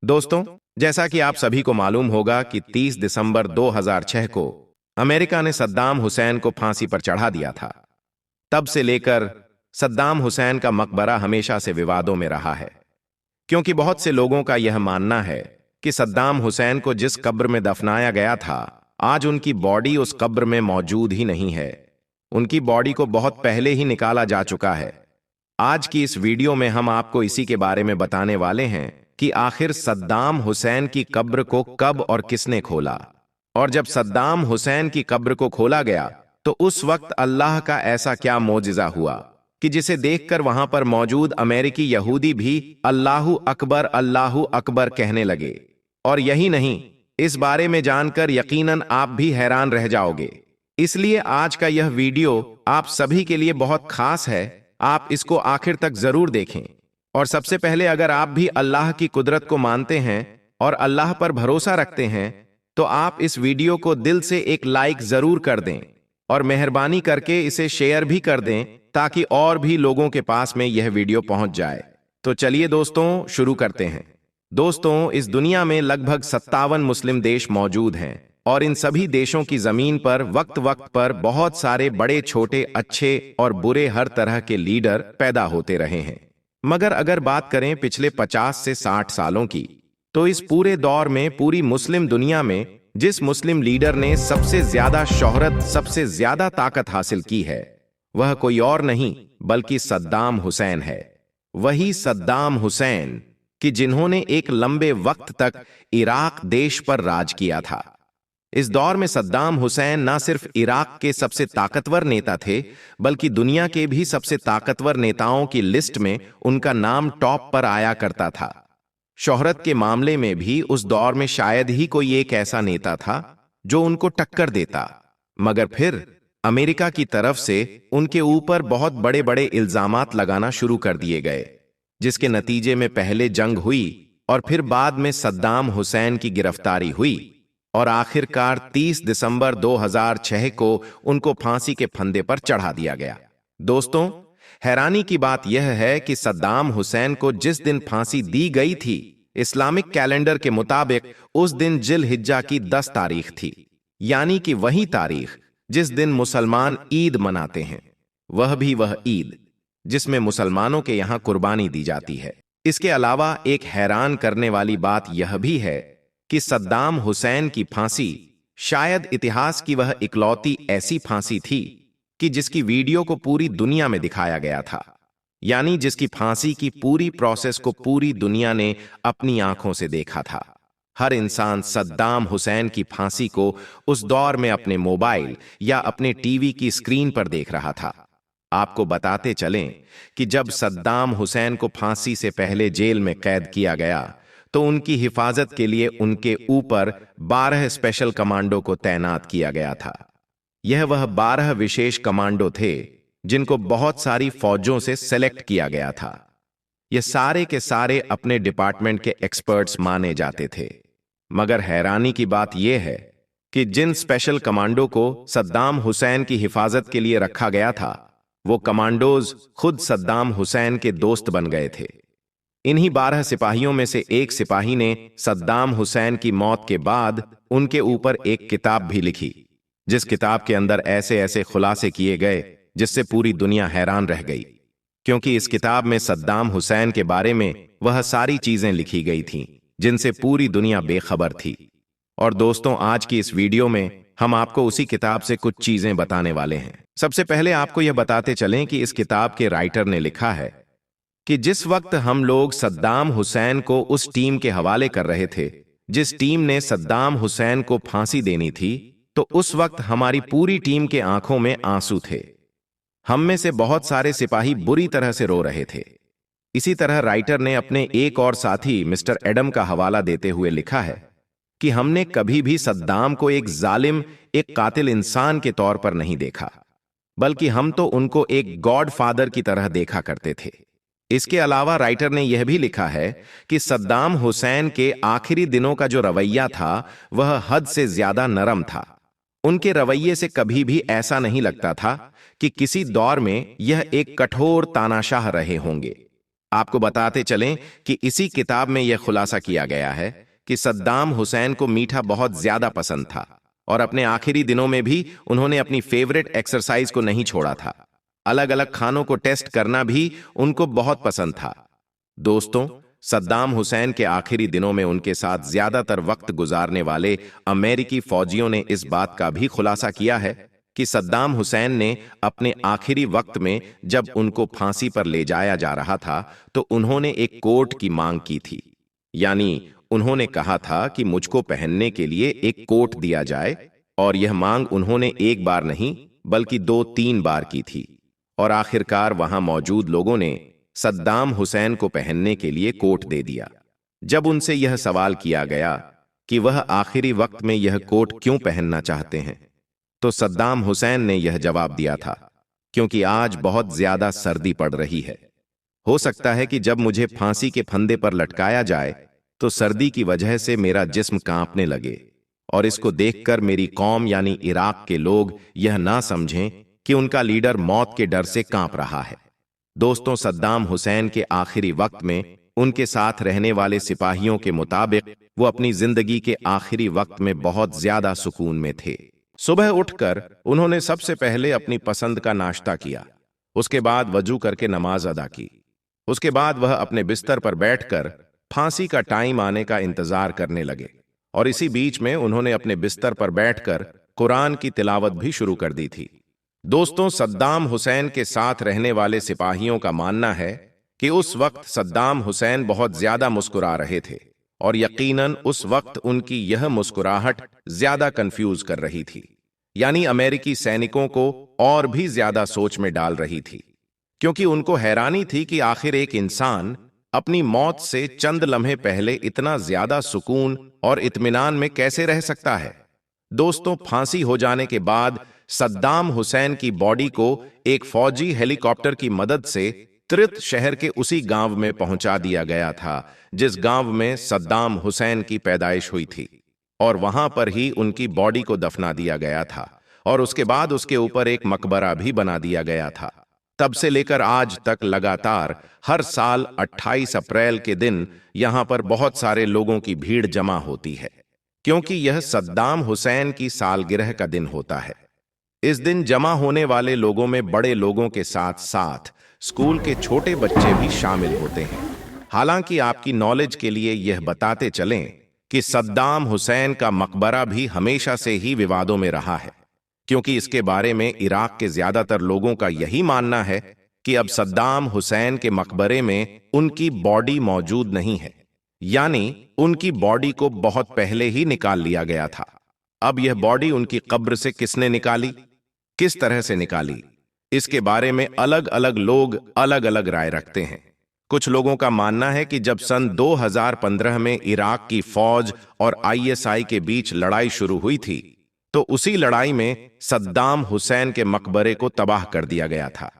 दोस्तों, जैसा कि आप सभी को मालूम होगा कि 30 दिसंबर 2006 को अमेरिका ने सद्दाम हुसैन को फांसी पर चढ़ा दिया था। तब से लेकर सद्दाम हुसैन का मकबरा हमेशा से विवादों में रहा है, क्योंकि बहुत से लोगों का यह मानना है कि सद्दाम हुसैन को जिस कब्र में दफनाया गया था, आज उनकी बॉडी उस कब्र में मौजूद ही नहीं है। उनकी बॉडी को बहुत पहले ही निकाला जा चुका है। आज की इस वीडियो में हम आपको इसी के बारे में बताने वाले हैं कि आखिर सद्दाम हुसैन की कब्र को कब और किसने खोला। और जब सद्दाम हुसैन की कब्र को खोला गया तो उस वक्त अल्लाह का ऐसा क्या मोजिजा हुआ कि जिसे देखकर वहां पर मौजूद अमेरिकी यहूदी भी अल्लाहु अकबर कहने लगे। और यही नहीं, इस बारे में जानकर यकीनन आप भी हैरान रह जाओगे। इसलिए आज का यह वीडियो आप सभी के लिए बहुत खास है। आप इसको आखिर तक जरूर देखें। और सबसे पहले, अगर आप भी अल्लाह की कुदरत को मानते हैं और अल्लाह पर भरोसा रखते हैं तो आप इस वीडियो को दिल से एक लाइक जरूर कर दें और मेहरबानी करके इसे शेयर भी कर दें ताकि और भी लोगों के पास में यह वीडियो पहुंच जाए। तो चलिए दोस्तों, शुरू करते हैं। दोस्तों, इस दुनिया में लगभग 57 मुस्लिम देश मौजूद हैं और इन सभी देशों की जमीन पर वक्त वक्त पर बहुत सारे बड़े छोटे, अच्छे और बुरे हर तरह के लीडर पैदा होते रहे हैं। मगर अगर बात करें पिछले 50 से 60 सालों की, तो इस पूरे दौर में पूरी मुस्लिम दुनिया में जिस मुस्लिम लीडर ने सबसे ज्यादा शोहरत, सबसे ज्यादा ताकत हासिल की है, वह कोई और नहीं बल्कि सद्दाम हुसैन है। वही सद्दाम हुसैन कि जिन्होंने एक लंबे वक्त तक इराक देश पर राज किया था। इस दौर में सद्दाम हुसैन न सिर्फ इराक के सबसे ताकतवर नेता थे, बल्कि दुनिया के भी सबसे ताकतवर नेताओं की लिस्ट में उनका नाम टॉप पर आया करता था। शोहरत के मामले में भी उस दौर में शायद ही कोई एक ऐसा नेता था जो उनको टक्कर देता। मगर फिर अमेरिका की तरफ से उनके ऊपर बहुत बड़े बड़े इल्जामात लगाना शुरू कर दिए गए, जिसके नतीजे में पहले जंग हुई और फिर बाद में सद्दाम हुसैन की गिरफ्तारी हुई और आखिरकार 30 दिसंबर 2006 को उनको फांसी के फंदे पर चढ़ा दिया गया। दोस्तों, हैरानी की बात यह है कि सद्दाम हुसैन को जिस दिन फांसी दी गई थी, इस्लामिक कैलेंडर के मुताबिक उस दिन जिल-हिज्जा की 10 तारीख थी, यानी कि वही तारीख जिस दिन मुसलमान ईद मनाते हैं। वह ईद जिसमें मुसलमानों के यहां कुर्बानी दी जाती है। इसके अलावा एक हैरान करने वाली बात यह भी है कि सद्दाम हुसैन की फांसी शायद इतिहास की वह इकलौती ऐसी फांसी थी कि जिसकी वीडियो को पूरी दुनिया में दिखाया गया था, यानी जिसकी फांसी की पूरी प्रोसेस को पूरी दुनिया ने अपनी आंखों से देखा था। हर इंसान सद्दाम हुसैन की फांसी को उस दौर में अपने मोबाइल या अपने टीवी की स्क्रीन पर देख रहा था। आपको बताते चलें कि जब सद्दाम हुसैन को फांसी से पहले जेल में कैद किया गया तो उनकी हिफाजत के लिए उनके ऊपर 12 स्पेशल कमांडो को तैनात किया गया था। यह वह 12 विशेष कमांडो थे जिनको बहुत सारी फौजों से सेलेक्ट किया गया था। ये सारे के सारे अपने डिपार्टमेंट के एक्सपर्ट्स माने जाते थे। मगर हैरानी की बात यह है कि जिन स्पेशल कमांडो को सद्दाम हुसैन की हिफाजत के लिए रखा गया था, वो कमांडोज खुद सद्दाम हुसैन के दोस्त बन गए थे। इन्हीं 12 सिपाहियों में से एक सिपाही ने सद्दाम हुसैन की मौत के बाद उनके ऊपर एक किताब भी लिखी, जिस किताब के अंदर ऐसे ऐसे खुलासे किए गए जिससे पूरी दुनिया हैरान रह गई, क्योंकि इस किताब में सद्दाम हुसैन के बारे में वह सारी चीजें लिखी गई थीं जिनसे पूरी दुनिया बेखबर थी। और दोस्तों, आज की इस वीडियो में हम आपको उसी किताब से कुछ चीजें बताने वाले हैं। सबसे पहले आपको यह बताते चलें कि इस किताब के राइटर ने लिखा है कि जिस वक्त हम लोग सद्दाम हुसैन को उस टीम के हवाले कर रहे थे जिस टीम ने सद्दाम हुसैन को फांसी देनी थी, तो उस वक्त हमारी पूरी टीम के आंखों में आंसू थे। हम में से बहुत सारे सिपाही बुरी तरह से रो रहे थे। इसी तरह राइटर ने अपने एक और साथी मिस्टर एडम का हवाला देते हुए लिखा है कि हमने कभी भी सद्दाम को एक जालिम, एक कातिल इंसान के तौर पर नहीं देखा, बल्कि हम तो उनको एक गॉड फादर की तरह देखा करते थे। इसके अलावा राइटर ने यह भी लिखा है कि सद्दाम हुसैन के आखिरी दिनों का जो रवैया था वह हद से ज्यादा नरम था। उनके रवैये से कभी भी ऐसा नहीं लगता था कि किसी दौर में यह एक कठोर तानाशाह रहे होंगे। आपको बताते चलें कि इसी किताब में यह खुलासा किया गया है कि सद्दाम हुसैन को मीठा बहुत ज्यादा पसंद था और अपने आखिरी दिनों में भी उन्होंने अपनी फेवरेट एक्सरसाइज को नहीं छोड़ा था। अलग अलग खानों को टेस्ट करना भी उनको बहुत पसंद था। दोस्तों, सद्दाम हुसैन के आखिरी दिनों में उनके साथ ज्यादातर वक्त गुजारने वाले अमेरिकी फौजियों ने इस बात का भी खुलासा किया है कि सद्दाम हुसैन ने अपने आखिरी वक्त में जब उनको फांसी पर ले जाया जा रहा था तो उन्होंने एक कोट की मांग की थी। यानी उन्होंने कहा था कि मुझको पहनने के लिए एक कोट दिया जाए, और यह मांग उन्होंने एक बार नहीं बल्कि 2-3 बार की थी। और आखिरकार वहां मौजूद लोगों ने सद्दाम हुसैन को पहनने के लिए कोट दे दिया। जब उनसे यह सवाल किया गया कि वह आखिरी वक्त में यह कोट क्यों पहनना चाहते हैं, तो सद्दाम हुसैन ने यह जवाब दिया था, क्योंकि आज बहुत ज्यादा सर्दी पड़ रही है। हो सकता है कि जब मुझे फांसी के फंदे पर लटकाया जाए तो सर्दी की वजह से मेरा जिस्म कांपने लगे, और इसको देखकर मेरी कौम यानी इराक के लोग यह ना समझें कि उनका लीडर मौत के डर से कांप रहा है। दोस्तों, सद्दाम हुसैन के आखिरी वक्त में उनके साथ रहने वाले सिपाहियों के मुताबिक वो अपनी जिंदगी के आखिरी वक्त में बहुत ज्यादा सुकून में थे। सुबह उठकर उन्होंने सबसे पहले अपनी पसंद का नाश्ता किया, उसके बाद वजू करके नमाज अदा की। उसके बाद वह अपने बिस्तर पर बैठकर फांसी का टाइम आने का इंतजार करने लगे, और इसी बीच में उन्होंने अपने बिस्तर पर बैठकर कुरान की तिलावत भी शुरू कर दी थी। दोस्तों, सद्दाम हुसैन के साथ रहने वाले सिपाहियों का मानना है कि उस वक्त सद्दाम हुसैन बहुत ज्यादा मुस्कुरा रहे थे, और यकीनन उस वक्त उनकी यह मुस्कुराहट ज्यादा कंफ्यूज कर रही थी, यानी अमेरिकी सैनिकों को और भी ज्यादा सोच में डाल रही थी, क्योंकि उनको हैरानी थी कि आखिर एक इंसान अपनी मौत से चंद लम्हे पहले इतना ज्यादा सुकून और इत्मीनान में कैसे रह सकता है। दोस्तों, फांसी हो जाने के बाद सद्दाम हुसैन की बॉडी को एक फौजी हेलीकॉप्टर की मदद से त्रित शहर के उसी गांव में पहुंचा दिया गया था जिस गांव में सद्दाम हुसैन की पैदाइश हुई थी, और वहां पर ही उनकी बॉडी को दफना दिया गया था, और उसके बाद उसके ऊपर एक मकबरा भी बना दिया गया था। तब से लेकर आज तक लगातार हर साल 28 अप्रैल के दिन यहां पर बहुत सारे लोगों की भीड़ जमा होती है, क्योंकि यह सद्दाम हुसैन की सालगिरह का दिन होता है। इस दिन जमा होने वाले लोगों में बड़े लोगों के साथ साथ स्कूल के छोटे बच्चे भी शामिल होते हैं। हालांकि आपकी नॉलेज के लिए यह बताते चलें कि सद्दाम हुसैन का मकबरा भी हमेशा से ही विवादों में रहा है, क्योंकि इसके बारे में इराक के ज्यादातर लोगों का यही मानना है कि अब सद्दाम हुसैन के मकबरे में उनकी बॉडी मौजूद नहीं है, यानी उनकी बॉडी को बहुत पहले ही निकाल लिया गया था। अब यह बॉडी उनकी कब्र से किसने निकाली, किस तरह से निकाली, इसके बारे में अलग अलग लोग अलग अलग राय रखते हैं। कुछ लोगों का मानना है कि जब सन 2015 में इराक की फौज और आईएसआई के बीच लड़ाई शुरू हुई थी, तो उसी लड़ाई में सद्दाम हुसैन के मकबरे को तबाह कर दिया गया था,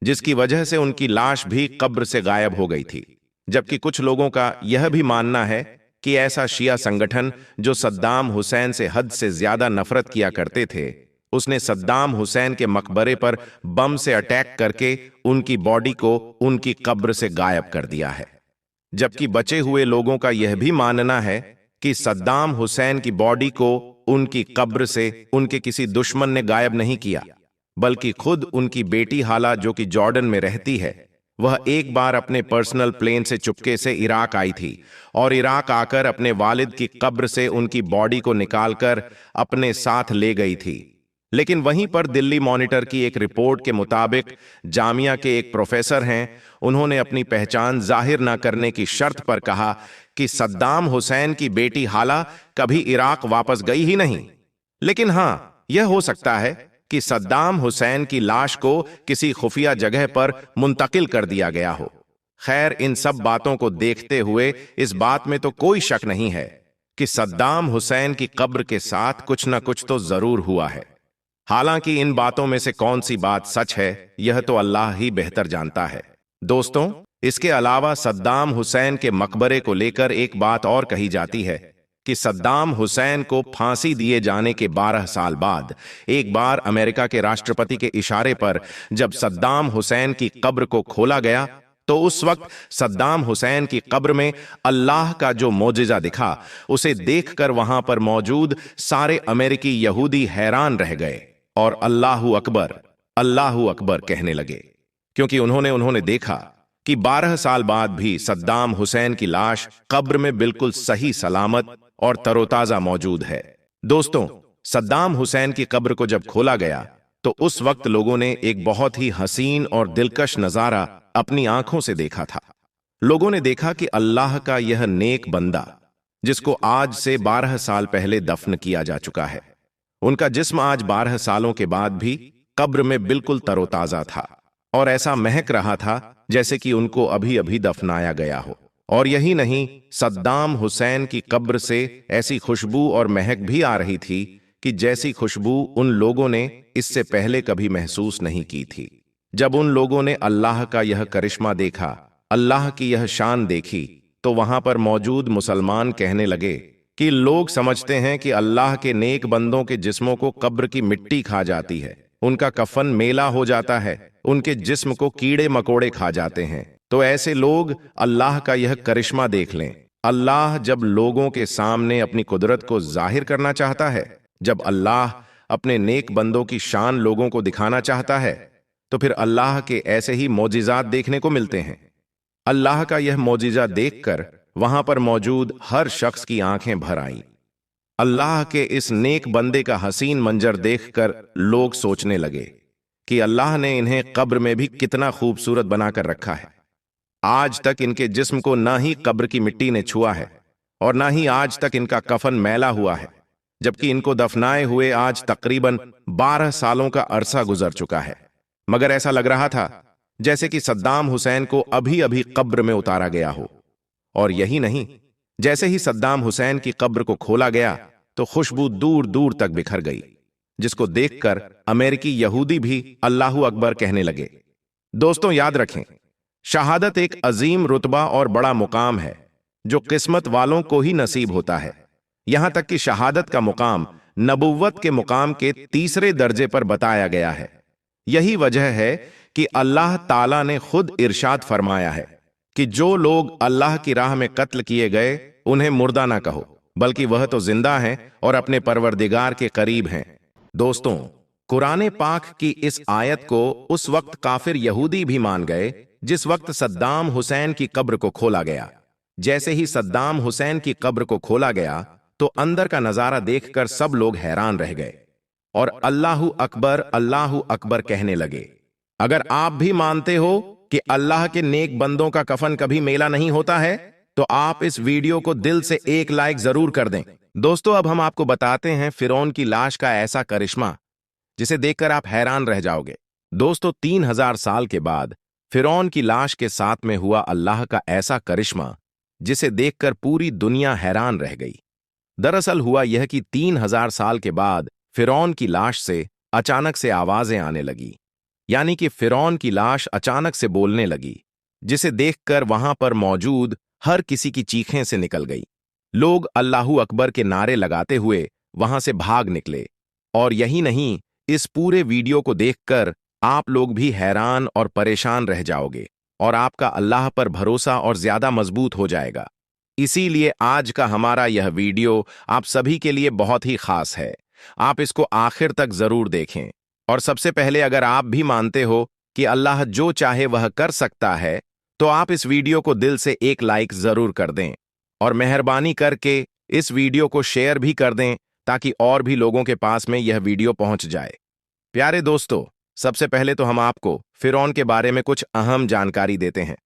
जिसकी वजह से उनकी लाश भी कब्र से गायब हो गई थी। जबकि कुछ लोगों का यह भी मानना है कि ऐसा शिया संगठन जो सद्दाम हुसैन से हद से ज्यादा नफरत किया करते थे, उसने सद्दाम हुसैन के मकबरे पर बम से अटैक करके उनकी बॉडी को उनकी कब्र से गायब कर दिया है। जबकि बचे हुए लोगों का यह भी मानना है कि सद्दाम हुसैन की बॉडी को उनकी कब्र से उनके किसी दुश्मन ने गायब नहीं किया, बल्कि खुद उनकी बेटी हाला, जो कि जॉर्डन में रहती है, वह एक बार अपने पर्सनल प्लेन से चुपके से इराक आई थी, और इराक आकर अपने वालिद की कब्र से उनकी बॉडी को निकालकर अपने साथ ले गई थी। लेकिन वहीं पर दिल्ली मॉनिटर की एक रिपोर्ट के मुताबिक जामिया के एक प्रोफेसर हैं, उन्होंने अपनी पहचान जाहिर न करने की शर्त पर कहा कि सद्दाम हुसैन की बेटी हाला कभी इराक वापस गई ही नहीं। लेकिन हां, यह हो सकता है कि सद्दाम हुसैन की लाश को किसी खुफिया जगह पर मुंतकिल कर दिया गया हो। खैर, इन सब बातों को देखते हुए इस बात में तो कोई शक नहीं है कि सद्दाम हुसैन की कब्र के साथ कुछ न कुछ तो जरूर हुआ है। हालांकि इन बातों में से कौन सी बात सच है, यह तो अल्लाह ही बेहतर जानता है। दोस्तों, इसके अलावा सद्दाम हुसैन के मकबरे को लेकर एक बात और कही जाती है कि सद्दाम हुसैन को फांसी दिए जाने के 12 साल बाद एक बार अमेरिका के राष्ट्रपति के इशारे पर जब सद्दाम हुसैन की कब्र को खोला गया, तो उस वक्त सद्दाम हुसैन की कब्र में अल्लाह का जो मोजिजा दिखा, उसे देखकर वहां पर मौजूद सारे अमेरिकी यहूदी हैरान रह गए और अल्लाहू अकबर कहने लगे, क्योंकि उन्होंने देखा कि 12 साल बाद भी सद्दाम हुसैन की लाश कब्र में बिल्कुल सही सलामत और तरोताजा मौजूद है। दोस्तों, सद्दाम हुसैन की कब्र को जब खोला गया तो उस वक्त लोगों ने एक बहुत ही हसीन और दिलकश नजारा अपनी आंखों से देखा था। लोगों ने देखा कि अल्लाह का यह नेक बंदा, जिसको आज से 12 साल पहले दफन किया जा चुका है, उनका जिस्म आज 12 सालों के बाद भी कब्र में बिल्कुल तरोताजा था और ऐसा महक रहा था जैसे कि उनको अभी अभी दफनाया गया हो। और यही नहीं, सद्दाम हुसैन की कब्र से ऐसी खुशबू और महक भी आ रही थी कि जैसी खुशबू उन लोगों ने इससे पहले कभी महसूस नहीं की थी। जब उन लोगों ने अल्लाह का यह करिश्मा देखा, अल्लाह की यह शान देखी, तो वहां पर मौजूद मुसलमान कहने लगे कि लोग समझते हैं कि अल्लाह के नेक बंदों के जिस्मों को कब्र की मिट्टी खा जाती है, उनका कफन मेला हो जाता है, उनके जिस्म को कीड़े मकोड़े खा जाते हैं। तो ऐसे लोग अल्लाह का यह करिश्मा देख लें। अल्लाह जब लोगों के सामने अपनी कुदरत को जाहिर करना चाहता है, जब अल्लाह अपने नेक बंदों की शान लोगों को दिखाना चाहता है, तो फिर अल्लाह के ऐसे ही मौजिजात देखने को मिलते हैं। अल्लाह का यह मौजिजा देखकर वहां पर मौजूद हर शख्स की आंखें भर आईं। अल्लाह के इस नेक बंदे का हसीन मंजर देखकर लोग सोचने लगे कि अल्लाह ने इन्हें कब्र में भी कितना खूबसूरत बनाकर रखा है। आज तक इनके जिस्म को ना ही कब्र की मिट्टी ने छुआ है और ना ही आज तक इनका कफन मैला हुआ है, जबकि इनको दफनाए हुए आज तकरीबन 12 सालों का अरसा गुजर चुका है। मगर ऐसा लग रहा था जैसे कि सद्दाम हुसैन को अभी अभी कब्र में उतारा गया हो। और यही नहीं, जैसे ही सद्दाम हुसैन की कब्र को खोला गया तो खुशबू दूर दूर तक बिखर गई, जिसको देखकर अमेरिकी यहूदी भी अल्लाहू अकबर कहने लगे। दोस्तों, याद रखें, शहादत एक अजीम रुतबा और बड़ा मुकाम है जो किस्मत वालों को ही नसीब होता है। यहां तक कि शहादत का मुकाम नबुव्वत के मुकाम के तीसरे दर्जे पर बताया गया है। यही वजह है कि अल्लाह ताला ने खुद इरशाद फरमाया है कि जो लोग अल्लाह की राह में कत्ल किए गए उन्हें मुर्दा ना कहो, बल्कि वह तो जिंदा हैं और अपने परवरदिगार के करीब हैं। दोस्तों, कुरान पाक की इस आयत को उस वक्त काफिर यहूदी भी मान गए जिस वक्त सद्दाम हुसैन की कब्र को खोला गया। जैसे ही सद्दाम हुसैन की कब्र को खोला गया तो अंदर का नजारा देखकर सब लोग हैरान रह गए और अल्लाहू अकबर कहने लगे। अगर आप भी मानते हो कि अल्लाह के नेक बंदों का कफन कभी मेला नहीं होता है, तो आप इस वीडियो को दिल से एक लाइक जरूर कर दें। दोस्तों, अब हम आपको बताते हैं फिरौन की लाश का ऐसा करिश्मा जिसे देखकर आप हैरान रह जाओगे। दोस्तों, 3000 साल के बाद फिरौन की लाश के साथ में हुआ अल्लाह का ऐसा करिश्मा जिसे देखकर पूरी दुनिया हैरान रह गई। दरअसल हुआ यह कि 3000 साल के बाद फिरौन की लाश से अचानक से आवाजें आने लगी, यानी कि फिरौन की लाश अचानक से बोलने लगी, जिसे देखकर वहां पर मौजूद हर किसी की चीखें से निकल गई। लोग अल्लाहू अकबर के नारे लगाते हुए वहां से भाग निकले। और यही नहीं, इस पूरे वीडियो को देखकर आप लोग भी हैरान और परेशान रह जाओगे और आपका अल्लाह पर भरोसा और ज्यादा मजबूत हो जाएगा। इसीलिए आज का हमारा यह वीडियो आप सभी के लिए बहुत ही खास है। आप इसको आखिर तक जरूर देखें। और सबसे पहले, अगर आप भी मानते हो कि अल्लाह जो चाहे वह कर सकता है, तो आप इस वीडियो को दिल से एक लाइक जरूर कर दें और मेहरबानी करके इस वीडियो को शेयर भी कर दें ताकि और भी लोगों के पास में यह वीडियो पहुंच जाए। प्यारे दोस्तों, सबसे पहले तो हम आपको फिरौन के बारे में कुछ अहम जानकारी देते हैं,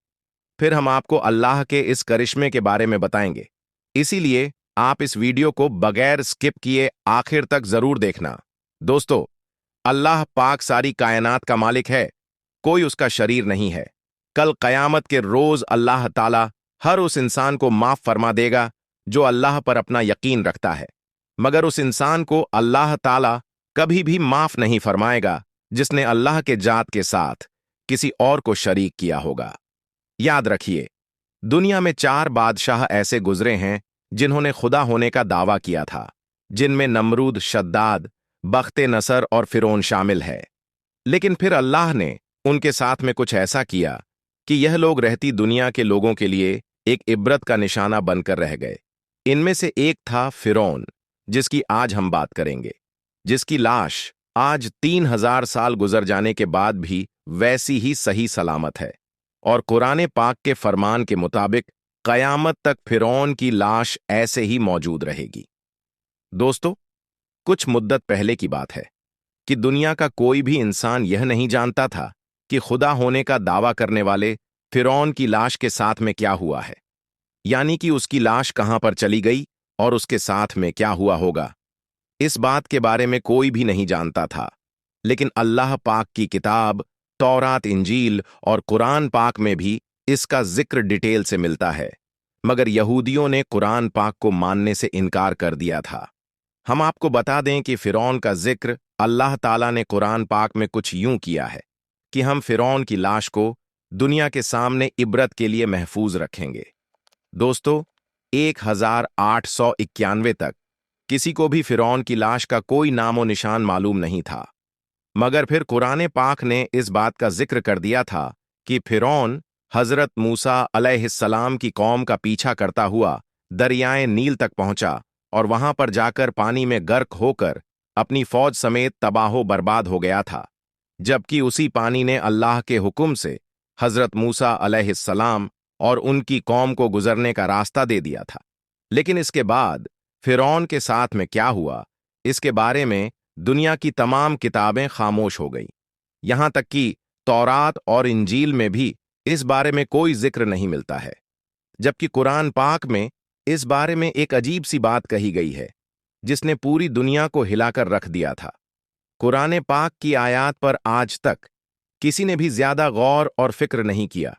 फिर हम आपको अल्लाह के इस करिश्मे के बारे में बताएंगे। इसीलिए आप इस वीडियो को बगैर स्किप किए आखिर तक जरूर देखना। दोस्तों, अल्लाह पाक सारी कायनात का मालिक है, कोई उसका शरीर नहीं है। कल कयामत के रोज अल्लाह ताला हर उस इंसान को माफ फरमा देगा जो अल्लाह पर अपना यकीन रखता है, मगर उस इंसान को अल्लाह ताला कभी भी माफ नहीं फरमाएगा जिसने अल्लाह के जात के साथ किसी और को शरीक किया होगा। याद रखिए, दुनिया में 4 बादशाह ऐसे गुजरे हैं जिन्होंने खुदा होने का दावा किया था, जिनमें नमरूद, शद्दाद, बख्ते नसर और फिरौन शामिल है। लेकिन फिर अल्लाह ने उनके साथ में कुछ ऐसा किया कि यह लोग रहती दुनिया के लोगों के लिए एक इबरत का निशाना बनकर रह गए। इनमें से एक था फिरौन, जिसकी आज हम बात करेंगे, जिसकी लाश आज 3000 साल गुजर जाने के बाद भी वैसी ही सही सलामत है, और कुरान पाक के फरमान के मुताबिक कयामत तक फिरौन की लाश ऐसे ही मौजूद रहेगी। दोस्तों, कुछ मुद्दत पहले की बात है कि दुनिया का कोई भी इंसान यह नहीं जानता था कि खुदा होने का दावा करने वाले फिरौन की लाश के साथ में क्या हुआ है, यानी कि उसकी लाश कहां पर चली गई और उसके साथ में क्या हुआ होगा। इस बात के बारे में कोई भी नहीं जानता था, लेकिन अल्लाह पाक की किताब तौरात, इंजील और कुरान पाक में भी इसका जिक्र डिटेल से मिलता है, मगर यहूदियों ने कुरान पाक को मानने से इनकार कर दिया था। हम आपको बता दें कि फिरौन का जिक्र अल्लाह ताला ने कुरान पाक में कुछ यूं किया है कि हम फिरौन की लाश को दुनिया के सामने इबरत के लिए महफूज रखेंगे। दोस्तों, 1891 तक किसी को भी फिरौन की लाश का कोई नामो निशान मालूम नहीं था, मगर फिर कुरान पाक ने इस बात का जिक्र कर दिया था कि फिरौन हजरत मूसा अलैहिस्सलाम की कौम का पीछा करता हुआ दरियाए नील तक पहुंचा और वहां पर जाकर पानी में गर्क होकर अपनी फौज समेत तबाहो बर्बाद हो गया था, जबकि उसी पानी ने अल्लाह के हुक्म से हजरत मूसा अलैहिस्सलाम और उनकी कौम को गुजरने का रास्ता दे दिया था। लेकिन इसके बाद फिरौन के साथ में क्या हुआ, इसके बारे में दुनिया की तमाम किताबें खामोश हो गईं। यहां तक कि तौरात और इंजील में भी इस बारे में कोई जिक्र नहीं मिलता है, जबकि कुरान पाक में इस बारे में एक अजीब सी बात कही गई है जिसने पूरी दुनिया को हिलाकर रख दिया था। कुरान पाक की आयत पर आज तक किसी ने भी ज्यादा गौर और फिक्र नहीं किया।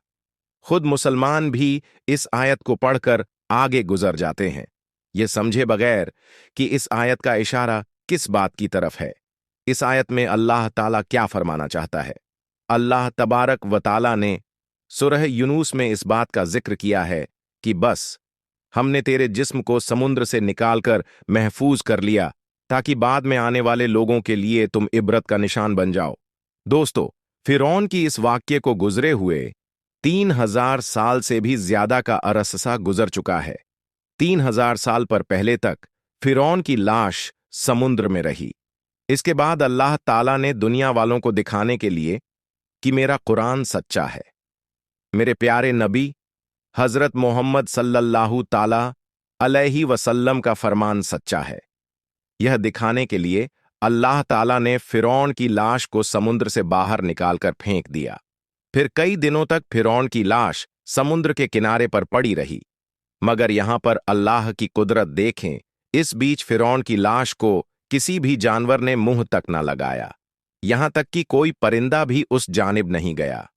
खुद मुसलमान भी इस आयत को पढ़कर आगे गुजर जाते हैं, ये समझे बगैर कि इस आयत का इशारा किस बात की तरफ है। इस आयत में अल्लाह ताला क्या फरमाना चाहता है? अल्लाह तबारक व ताला ने सूरह यूनुस में इस बात का जिक्र किया है कि बस हमने तेरे जिस्म को समुद्र से निकालकर महफूज कर लिया ताकि बाद में आने वाले लोगों के लिए तुम इबरत का निशान बन जाओ। दोस्तों, फिरौन की इस वाक्य को गुजरे हुए 3000 साल से भी ज्यादा का अरसा गुजर चुका है। 3000 साल पर पहले तक फिरौन की लाश समुद्र में रही। इसके बाद अल्लाह ताला ने दुनिया वालों को दिखाने के लिए कि मेरा कुरान सच्चा है, मेरे प्यारे नबी हजरत मोहम्मद सल्लल्लाहु ताला अलैहि वसल्लम का फरमान सच्चा है, यह दिखाने के लिए अल्लाह ताला ने फिरौन की लाश को समुद्र से बाहर निकालकर फेंक दिया। फिर कई दिनों तक फिरौन की लाश समुद्र के किनारे पर पड़ी रही, मगर यहां पर अल्लाह की कुदरत देखें, इस बीच फिरौन की लाश को किसी भी जानवर ने मुंह तक न लगाया, यहां तक कि कोई परिंदा भी उस जानिब नहीं गया।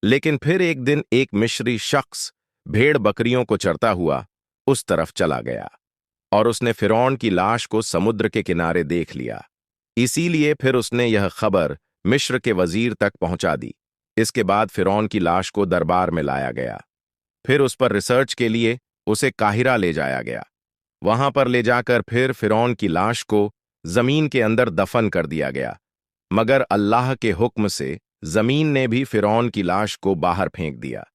लेकिन फिर एक दिन एक मिस्री शख्स भेड़ बकरियों को चरता हुआ उस तरफ चला गया और उसने फिरौन की लाश को समुद्र के किनारे देख लिया। इसीलिए फिर उसने यह खबर मिस्र के वजीर तक पहुंचा दी। इसके बाद फिरौन की लाश को दरबार में लाया गया। फिर उस पर रिसर्च के लिए उसे काहिरा ले जाया गया। वहां पर ले जाकर फिर फिरौन की लाश को जमीन के अंदर दफन कर दिया गया, मगर अल्लाह के हुक्म से जमीन ने भी फिरौन की लाश को बाहर फेंक दिया।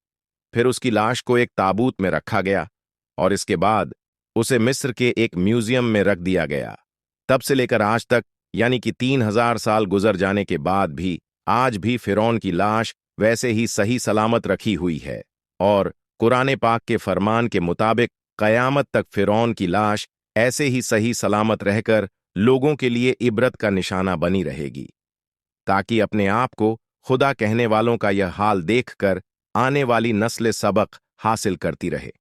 फिर उसकी लाश को एक ताबूत में रखा गया और इसके बाद उसे मिस्र के एक म्यूजियम में रख दिया गया। तब से लेकर आज तक, यानी कि 3000 साल गुजर जाने के बाद भी आज भी फिरौन की लाश वैसे ही सही सलामत रखी हुई है, और कुरान पाक के फरमान के मुताबिक कयामत तक फिरौन की लाश ऐसे ही सही सलामत रहकर लोगों के लिए इबरत का निशाना बनी रहेगी, ताकि अपने आप को खुदा कहने वालों का यह हाल देखकर आने वाली नस्ल सबक हासिल करती रहे।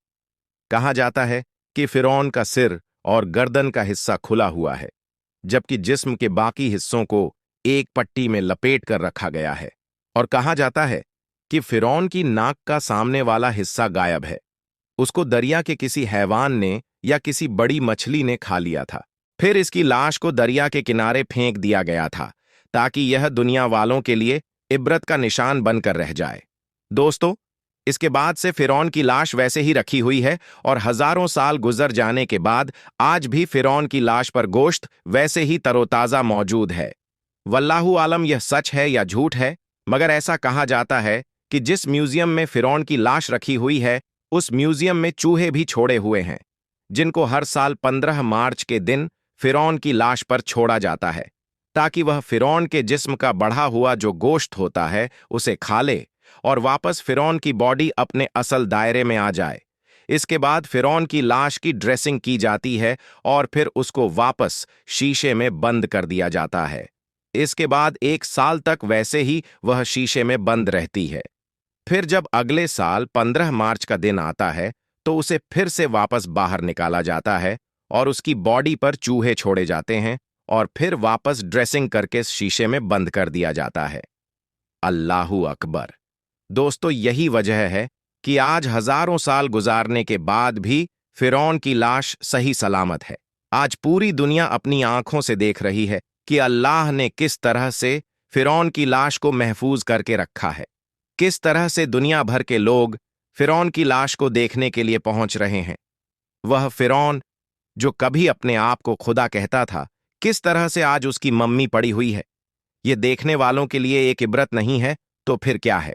कहा जाता है कि फिरौन का सिर और गर्दन का हिस्सा खुला हुआ है, जबकि जिस्म के बाकी हिस्सों को एक पट्टी में लपेट कर रखा गया है, और कहा जाता है कि फिरौन की नाक का सामने वाला हिस्सा गायब है। उसको दरिया के किसी हैवान ने या किसी बड़ी मछली ने खा लिया था। फिर इसकी लाश को दरिया के किनारे फेंक दिया गया था ताकि यह दुनिया वालों के लिए इबरत का निशान बनकर रह जाए। दोस्तों, इसके बाद से फिरौन की लाश वैसे ही रखी हुई है और हजारों साल गुजर जाने के बाद आज भी फिरौन की लाश पर गोश्त वैसे ही तरोताजा मौजूद है। वल्लाहु आलम यह सच है या झूठ है, मगर ऐसा कहा जाता है कि जिस म्यूजियम में फिरौन की लाश रखी हुई है, उस म्यूजियम में चूहे भी छोड़े हुए हैं, जिनको हर साल 15 मार्च के दिन फिरौन की लाश पर छोड़ा जाता है, ताकि वह फिरौन के जिस्म का बढ़ा हुआ जो गोश्त होता है उसे खा ले और वापस फिरौन की बॉडी अपने असल दायरे में आ जाए। इसके बाद फिरौन की लाश की ड्रेसिंग की जाती है और फिर उसको वापस शीशे में बंद कर दिया जाता है। इसके बाद 1 साल तक वैसे ही वह शीशे में बंद रहती है। फिर जब अगले साल 15 मार्च का दिन आता है तो उसे फिर से वापस बाहर निकाला जाता है और उसकी बॉडी पर चूहे छोड़े जाते हैं और फिर वापस ड्रेसिंग करके शीशे में बंद कर दिया जाता है। अल्लाहू अकबर। दोस्तों, यही वजह है कि आज हजारों साल गुजारने के बाद भी फिरौन की लाश सही सलामत है। आज पूरी दुनिया अपनी आंखों से देख रही है कि अल्लाह ने किस तरह से फिरौन की लाश को महफूज करके रखा है। किस तरह से दुनिया भर के लोग फिरौन की लाश को देखने के लिए पहुंच रहे हैं। वह फिरौन जो कभी अपने आप को खुदा कहता था, किस तरह से आज उसकी मम्मी पड़ी हुई है। ये देखने वालों के लिए एक इबरत नहीं है तो फिर क्या है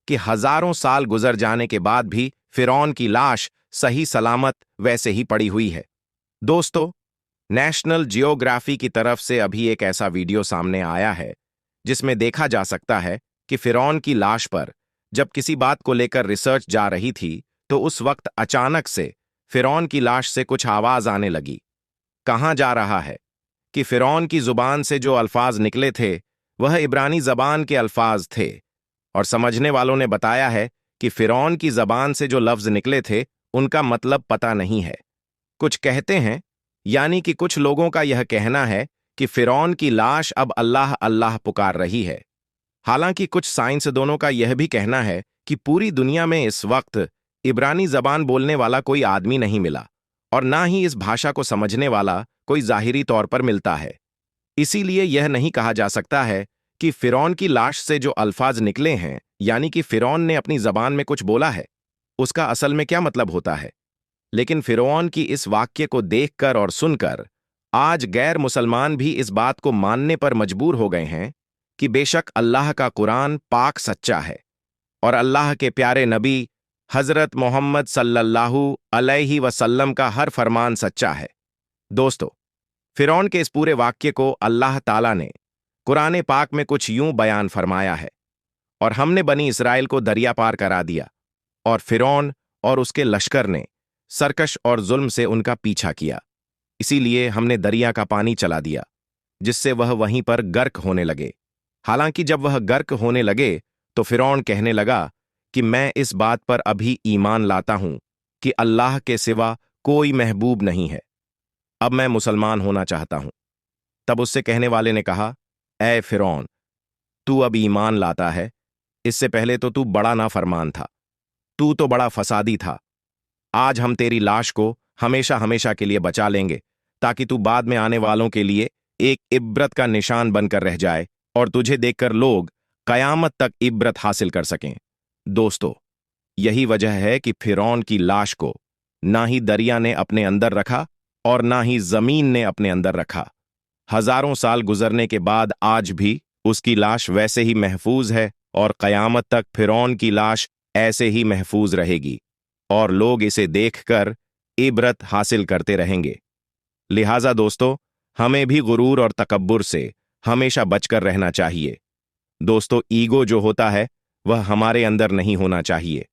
कि हजारों साल गुजर जाने के बाद भी फिरौन की लाश सही सलामत वैसे ही पड़ी हुई है। दोस्तों, नेशनल जियोग्राफी की तरफ से अभी एक ऐसा वीडियो सामने आया है जिसमें देखा जा सकता है कि फिरौन की लाश पर जब किसी बात को लेकर रिसर्च जा रही थी तो उस वक्त अचानक से फिरौन की लाश से कुछ आवाज आने लगी। कहा जा रहा है कि फिरौन की जुबान से जो अल्फाज निकले थे वह इब्रानी जबान के अल्फाज थे, और समझने वालों ने बताया है कि फिरौन की जबान से जो लफ्ज निकले थे उनका मतलब पता नहीं है। कुछ कहते हैं, यानी कि कुछ लोगों का यह कहना है कि फिरौन की लाश अब अल्लाह अल्लाह पुकार रही है। हालांकि कुछ साइंसदानों का यह भी कहना है कि पूरी दुनिया में इस वक्त इब्रानी जबान बोलने वाला कोई आदमी नहीं मिला और ना ही इस भाषा को समझने वाला कोई जाहिरी तौर पर मिलता है। इसीलिए यह नहीं कहा जा सकता है कि फिरौन की लाश से जो अल्फाज निकले हैं, यानी कि फिरौन ने अपनी जबान में कुछ बोला है, उसका असल में क्या मतलब होता है। लेकिन फिरौन की इस वाक्य को देखकर और सुनकर आज गैर मुसलमान भी इस बात को मानने पर मजबूर हो गए हैं कि बेशक अल्लाह का कुरान पाक सच्चा है और अल्लाह के प्यारे नबी हजरत मोहम्मद सल्लल्लाहु अलैहि वसल्लम का हर फरमान सच्चा है। दोस्तों, फिरौन के इस पूरे वाक्य को अल्लाह ताला ने कुरान पाक में कुछ यूं बयान फरमाया है, और हमने बनी इसराइल को दरिया पार करा दिया और फिरौन और उसके लश्कर ने सरकश और जुल्म से उनका पीछा किया। इसीलिए हमने दरिया का पानी चला दिया जिससे वह वहीं पर गर्क होने लगे। हालांकि जब वह गर्क होने लगे तो फिरौन कहने लगा कि मैं इस बात पर अभी ईमान लाता हूं कि अल्लाह के सिवा कोई महबूब नहीं है, अब मैं मुसलमान होना चाहता हूं। तब उससे कहने वाले ने कहा, ऐ फिरौन, तू अब ईमान लाता है, इससे पहले तो तू बड़ा नाफरमान था, तू तो बड़ा फसादी था। आज हम तेरी लाश को हमेशा हमेशा के लिए बचा लेंगे ताकि तू बाद में आने वालों के लिए एक इब्रत का निशान बनकर रह जाए और तुझे देखकर लोग कयामत तक इब्रत हासिल कर सकें। दोस्तों, यही वजह है कि फिरौन की लाश को ना ही दरिया ने अपने अंदर रखा और ना ही जमीन ने अपने अंदर रखा। हजारों साल गुजरने के बाद आज भी उसकी लाश वैसे ही महफूज है और कयामत तक फिरौन की लाश ऐसे ही महफूज रहेगी और लोग इसे देखकर इबरत हासिल करते रहेंगे। लिहाजा दोस्तों, हमें भी गुरूर और तकब्बुर से हमेशा बचकर रहना चाहिए। दोस्तों, ईगो जो होता है वह हमारे अंदर नहीं होना चाहिए।